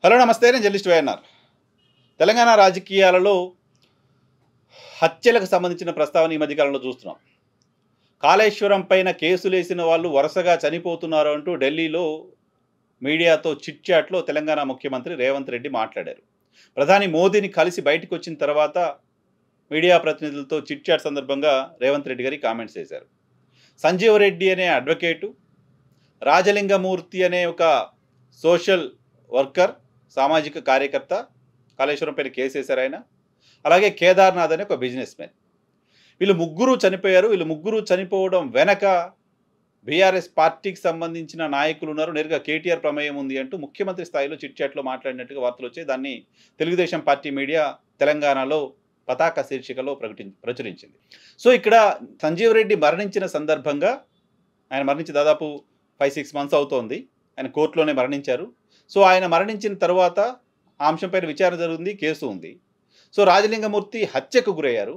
Hello నమస్తే, నేను journalist YNR. Telangana రాజకీయాలలో హత్యలకు సంబంధించిన ప్రస్తావన ఈ మధ్యకాలంలో చూస్తున్నాం. కాళేశ్వరం పైన కేసులేసిన వాళ్ళు వరుసగా చనిపోతున్నారు అంటూ ఢిల్లీలో మీడియాతో చిట్ చాట్లో తెలంగాణ ముఖ్యమంత్రి రేవంత్ రెడ్డి మాట్లాడారు. ప్రధాని మోదీని కలిసి బయటకు వచ్చిన తర్వాత మీడియా ప్రతినిధులతో చిట్ చాట్ సందర్భంగా రేవంత్ రెడ్డి గారి కామెంట్స్ చేశారు. సంజీవ్ రెడ్డి అనే అడ్వకేటు, రాజలింగమూర్తి అనే ఒక సోషల్ వర్కర్, సామాజిక కార్యకర్త కాళేశ్వరం పైన కేసు వేశారు ఆయన. అలాగే కేదార్నాథ్ అనే ఒక బిజినెస్ మ్యాన్. వీళ్ళు ముగ్గురు చనిపోయారు. వీళ్ళు ముగ్గురు చనిపోవడం వెనక బీఆర్ఎస్ పార్టీకి సంబంధించిన నాయకులు ఉన్నారు, నేరుగా కేటీఆర్ ప్రమేయం ఉంది అంటూ ముఖ్యమంత్రి స్థాయిలో చిట్ చాట్లో మాట్లాడినట్టుగా వార్తలు వచ్చాయి. దాన్ని తెలుగుదేశం పార్టీ మీడియా తెలంగాణలో పతాక శీర్షికలో ప్రచురించింది. సో ఇక్కడ సంజీవ్ రెడ్డి మరణించిన సందర్భంగా, ఆయన మరణించి దాదాపు 5-6 months అవుతోంది. ఆయన కోర్టులోనే మరణించారు. సో ఆయన మరణించిన తర్వాత ఆ అంశంపైన విచారణ జరుగుతుంది, కేసు ఉంది. సో రాజలింగమూర్తి హత్యకు గురయ్యారు.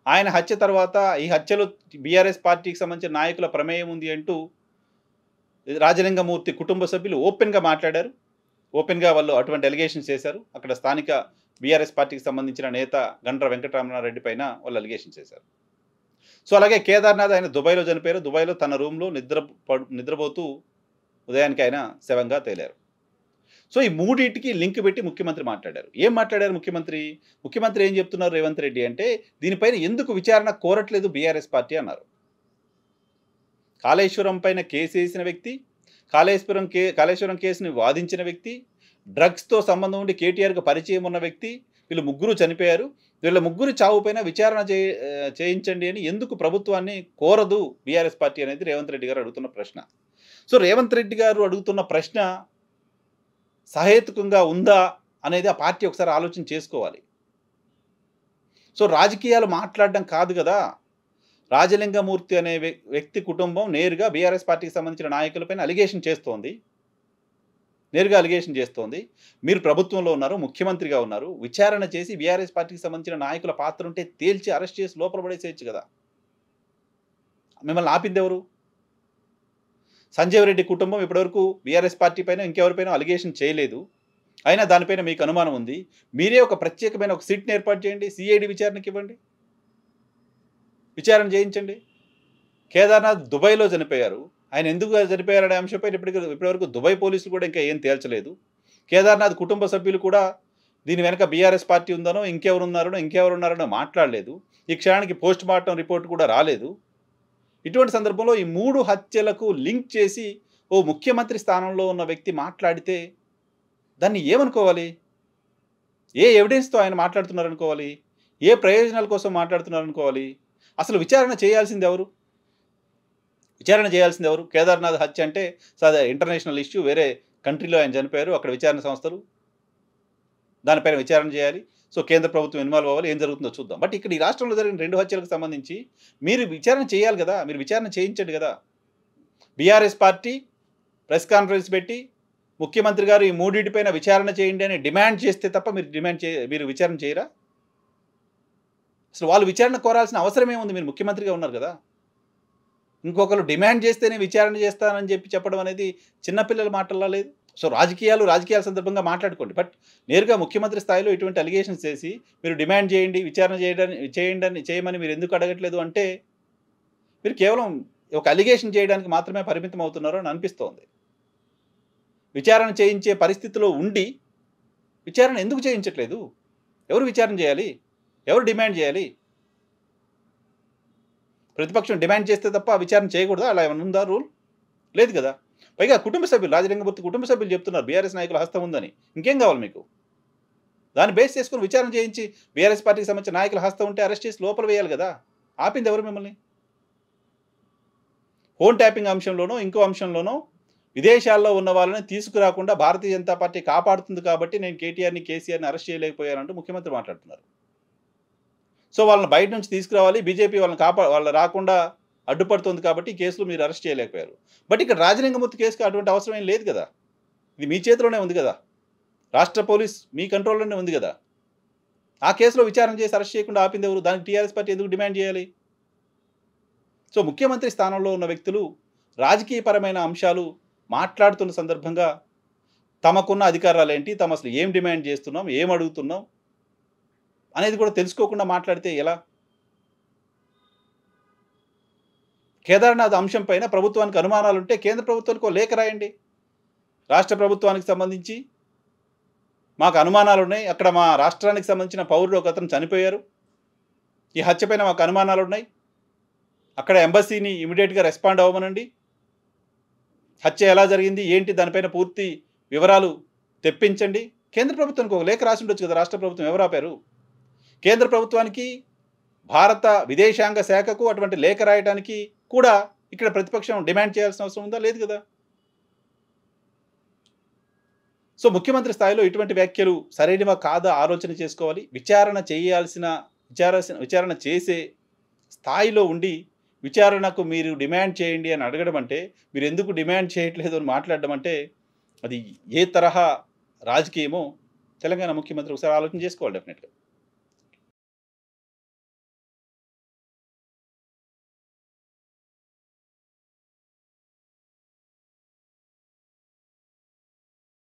ఆయన హత్య తర్వాత ఈ హత్యలో బీఆర్ఎస్ పార్టీకి సంబంధించిన నాయకుల ప్రమేయం ఉంది అంటూ రాజలింగమూర్తి కుటుంబ సభ్యులు ఓపెన్గా మాట్లాడారు. ఓపెన్గా వాళ్ళు అటువంటి అలిగేషన్స్ చేశారు. అక్కడ స్థానిక బీఆర్ఎస్ పార్టీకి సంబంధించిన నేత గండ్ర వెంకటరమణారెడ్డి పైన వాళ్ళు అలిగేషన్స్ చేశారు. సో అలాగే కేదార్నాథ్ ఆయన దుబాయ్లో చనిపోయారు. దుబాయ్లో తన రూమ్లో నిద్రపోతూ ఉదయానికి ఆయన శవంగా తేలారు. సో ఈ మూడింటికి లింక్ పెట్టి ముఖ్యమంత్రి మాట్లాడారు. ఏం మాట్లాడారు ముఖ్యమంత్రి? ముఖ్యమంత్రి ఏం చెప్తున్నారు రేవంత్ రెడ్డి అంటే, దీనిపైన ఎందుకు విచారణ కోరట్లేదు బీఆర్ఎస్ పార్టీ అన్నారు. కాళేశ్వరం పైన కేసు వేసిన వ్యక్తి, కాళేశ్వరం కేసుని వాదించిన వ్యక్తి, డ్రగ్స్తో సంబంధం ఉండి కేటీఆర్కి పరిచయం ఉన్న వ్యక్తి, వీళ్ళు ముగ్గురు చనిపోయారు. వీళ్ళ ముగ్గురు చావు పైన విచారణ చేయించండి అని ఎందుకు ప్రభుత్వాన్ని కోరదు బీఆర్ఎస్ పార్టీ అనేది రేవంత్ రెడ్డి గారు అడుగుతున్న ప్రశ్న. సో రేవంత్ రెడ్డి గారు అడుగుతున్న ప్రశ్న సహేతుకంగా ఉందా అనేది ఆ పార్టీ ఒకసారి ఆలోచన చేసుకోవాలి. సో రాజకీయాలు మాట్లాడడం కాదు కదా. రాజలింగమూర్తి అనే వ్యక్తి కుటుంబం నేరుగా బీఆర్ఎస్ పార్టీకి సంబంధించిన నాయకులపైన అలిగేషన్ చేస్తోంది. నేరుగా అలిగేషన్ చేస్తోంది. మీరు ప్రభుత్వంలో ఉన్నారు, ముఖ్యమంత్రిగా ఉన్నారు, విచారణ చేసి బీఆర్ఎస్ పార్టీకి సంబంధించిన నాయకుల పాత్ర ఉంటే తేల్చి అరెస్ట్ చేసి లోపల పడేసేయచ్చు కదా. మిమ్మల్ని ఆపింది ఎవరు? సంజీవ్ రెడ్డి కుటుంబం ఇప్పటివరకు బీఆర్ఎస్ పార్టీ పైన ఇంకెవరిపైన అలిగేషన్ చేయలేదు. అయినా దానిపైన మీకు అనుమానం ఉంది. మీరే ఒక ప్రత్యేకమైన ఒక సిట్ని ఏర్పాటు చేయండి, సిఐడి విచారణకి ఇవ్వండి, విచారణ చేయించండి. కేదార్నాథ్ దుబాయ్లో చనిపోయారు. ఆయన ఎందుకు చనిపోయారనే అంశంపైన ఇప్పటివరకు దుబాయ్ పోలీసులు కూడా ఇంకా ఏం తేల్చలేదు. కేదార్నాథ్ కుటుంబ సభ్యులు కూడా దీని వెనక బీఆర్ఎస్ పార్టీ ఉందనో ఇంకెవరున్నారనో మాట్లాడలేదు. ఈ క్షణానికి పోస్ట్ మార్టం రిపోర్ట్ కూడా రాలేదు. ఇటువంటి సందర్భంలో ఈ 3 హత్యలకు లింక్ చేసి ఓ ముఖ్యమంత్రి స్థానంలో ఉన్న వ్యక్తి మాట్లాడితే దాన్ని ఏమనుకోవాలి? ఏ ఎవిడెన్స్తో ఆయన మాట్లాడుతున్నారనుకోవాలి? ఏ ప్రయోజనాల కోసం మాట్లాడుతున్నారనుకోవాలి? అసలు విచారణ చేయాల్సింది ఎవరు? కేదార్నాథ్ హత్య అంటే ఇంటర్నేషనల్ ఇష్యూ, వేరే కంట్రీలో ఆయన చనిపోయారు, అక్కడ విచారణ సంస్థలు దానిపైన విచారణ చేయాలి. సో కేంద్ర ప్రభుత్వం ఇన్వాల్వ్ అవ్వాలి, ఏం జరుగుతుందో చూద్దాం. బట్ ఇక్కడ ఈ రాష్ట్రంలో జరిగిన 2 హత్యలకు సంబంధించి మీరు విచారణ చేయాలి కదా, మీరు విచారణ చేయించండి కదా. బీఆర్ఎస్ పార్టీ ప్రెస్ కాన్ఫరెన్స్ పెట్టి ముఖ్యమంత్రి గారు ఈ మూడింటిపైన విచారణ చేయండి అని డిమాండ్ చేస్తే తప్ప మీరు విచారణ చేయరా? అసలు వాళ్ళు విచారణ కోరాల్సిన అవసరం ఏముంది? మీరు ముఖ్యమంత్రిగా ఉన్నారు కదా. ఇంకొకరు డిమాండ్ చేస్తేనే విచారణ చేస్తానని చెప్పడం అనేది చిన్నపిల్లల మాటల్లా లేదు. సో రాజకీయాల సందర్భంగా మాట్లాడుకోండి. బట్ నేరుగా ముఖ్యమంత్రి స్థాయిలో ఇటువంటి అలిగేషన్స్ చేసి మీరు డిమాండ్ చేయండి, విచారణ చేయమని మీరు ఎందుకు అడగట్లేదు అంటే మీరు కేవలం ఒక అలిగేషన్ చేయడానికి మాత్రమే పరిమితం అవుతున్నారు అని అనిపిస్తోంది. విచారణ చేయించే పరిస్థితిలో ఉండి విచారణ ఎందుకు చేయించట్లేదు? ఎవరు విచారణ చేయాలి? ఎవరు డిమాండ్ చేయాలి? ప్రతిపక్షం డిమాండ్ చేస్తే తప్ప విచారణ చేయకూడదా? అలా ఏమైనా ఉందా రూల్? లేదు కదా. పైగా కుటుంబ సభ్యులు, రాజలింగమూర్తి కుటుంబ సభ్యులు చెప్తున్నారు బీఆర్ఎస్ నాయకుల హస్తం ఉందని. ఇంకేం కావాలి మీకు? దాన్ని బేస్ చేసుకుని విచారణ చేయించి బీఆర్ఎస్ పార్టీకి సంబంధించిన నాయకుల హస్తం ఉంటే అరెస్ట్ చేసి లోపల వేయాలి కదా. ఆపింది ఎవరు మిమ్మల్ని? ఫోన్ ట్యాపింగ్ అంశంలోనో ఇంకో అంశంలోనో విదేశాల్లో ఉన్న వాళ్ళని తీసుకురాకుండా భారతీయ జనతా పార్టీ కాపాడుతుంది కాబట్టి నేను కేటీఆర్ని కేసీఆర్ని అరెస్ట్ చేయలేకపోయానంటూ ముఖ్యమంత్రి మాట్లాడుతున్నారు. సో వాళ్ళని బయట నుంచి తీసుకురావాలి, బీజేపీ వాళ్ళని రాకుండా అడ్డుపడుతుంది కాబట్టి ఈ కేసులో మీరు అరెస్ట్ చేయలేకపోయారు. బట్ ఇక్కడ రాజలింగమూర్తి కేసుకి అటువంటి అవసరం ఏం లేదు కదా. ఇది మీ చేతిలోనే ఉంది కదా. రాష్ట్ర పోలీస్ మీ కంట్రోల్లోనే ఉంది కదా. ఆ కేసులో విచారణ చేసి అరెస్ట్ చేయకుండా ఆపింది ఎవరు? దానికి టీఆర్ఎస్ పార్టీ ఎందుకు డిమాండ్ చేయాలి? సో ముఖ్యమంత్రి స్థానంలో ఉన్న వ్యక్తులు రాజకీయపరమైన అంశాలు మాట్లాడుతున్న సందర్భంగా తమకున్న అధికారాలేంటి, తమ అసలు ఏం డిమాండ్ చేస్తున్నాం, ఏం అడుగుతున్నాం అనేది కూడా తెలుసుకోకుండా మాట్లాడితే ఎలా? కేదార్నాథ్ అంశం పైన ప్రభుత్వానికి అనుమానాలుంటే కేంద్ర ప్రభుత్వానికి ఓ లేఖ రాయండి. రాష్ట్ర ప్రభుత్వానికి సంబంధించి మాకు అనుమానాలున్నాయి. అక్కడ మా రాష్ట్రానికి సంబంధించిన పౌరుడు ఒకతను చనిపోయారు. ఈ హత్య పైన మాకు అనుమానాలున్నాయి. అక్కడ ఎంబసీని ఇమ్మీడియేట్‌గా రెస్పాండ్ అవ్వమనండి. హత్య ఎలా జరిగింది, ఏంటి దానిపైన పూర్తి వివరాలు తెప్పించండి. కేంద్ర ప్రభుత్వానికి ఒక లేఖ రాసి ఉండొచ్చు కదా! రాష్ట్ర ప్రభుత్వం ఎవరు ఆపారు? కేంద్ర ప్రభుత్వానికి, భారత విదేశాంగ శాఖకు అటువంటి లేఖ రాయడానికి కూడా ఇక్కడ ప్రతిపక్షం డిమాండ్ చేయాల్సిన అవసరం ఉందా? లేదు కదా! సో, ముఖ్యమంత్రి స్థాయిలో ఇటువంటి వ్యాఖ్యలు సరైనవా కాదా ఆలోచన చేసుకోవాలి. విచారణ చేసే స్థాయిలో ఉండి, విచారణకు మీరు డిమాండ్ చేయండి అని అడగడం అంటే, మీరెందుకు డిమాండ్ చేయట్లేదు అని మాట్లాడడం అంటే, అది ఏ తరహా రాజకీయమో తెలంగాణ ముఖ్యమంత్రి ఒకసారి ఆలోచన చేసుకోవాలి డెఫినెట్‌గా.